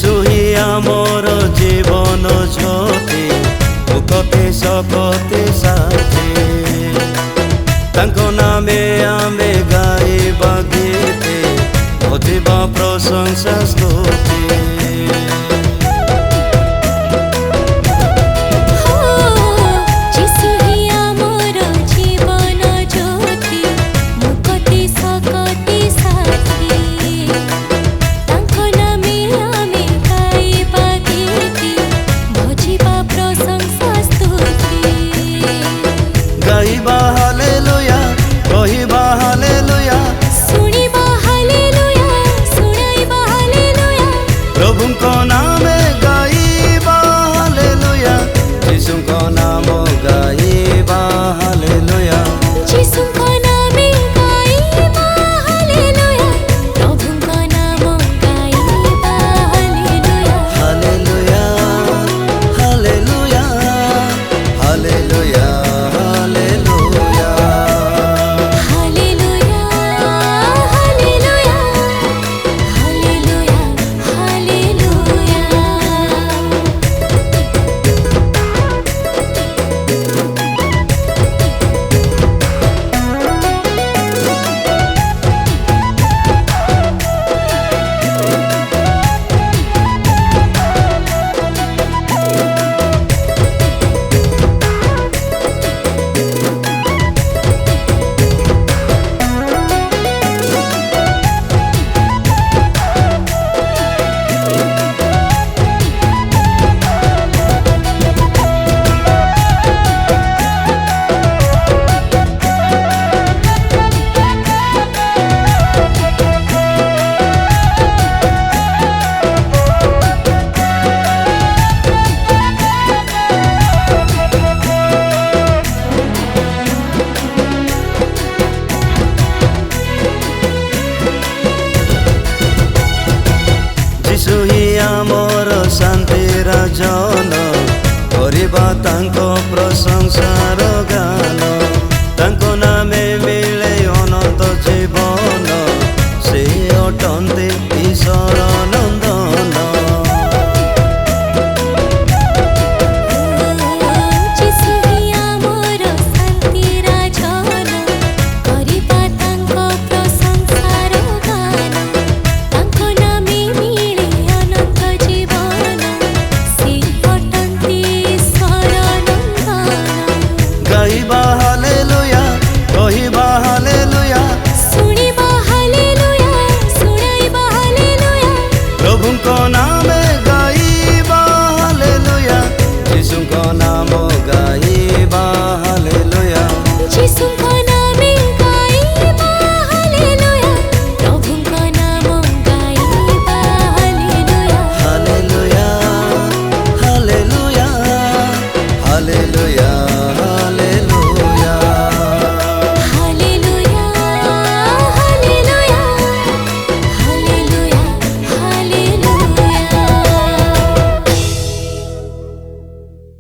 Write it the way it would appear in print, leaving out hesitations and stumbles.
যিশু হি আমার জীবন জ্যোতি মুখতে সকতে সাথে তাঙ্ক নামে আমি গাইবা গীতে অতিবা প্রশংসা স্তুতি गाइबा हालेलुया कहिबा हालेलुया सुनिबा हालेलुया सुनाइबा हालेलुया प्रभुको नामे गाइबा हालेलुया यीशुको नाम गाइबा हालेलुया यीशुको नामे गाइबा हालेलुया प्रभुको नाम गाइबा हालेलुया हालेलुया हालेलुया हालेलुया यीशु ही आमर शांतिर जन करिबा तांको प्रशंसार गान तांको नामे मिले अनंत जीवन से अटंते ईश्वर नंदन गाइबा हालेलुया कहिबा हालेलुया सुनिबा हालेलुया सुनाइबा हालेलुया प्रभुको नामे गाइबा हालेलुया यीशुको नाम गाइबा हालेलुया यीशुको नामे गाइबा हालेलुया प्रभुको नाम गाइबा हालेलुया हालेलुया हालेलुया हालेलुया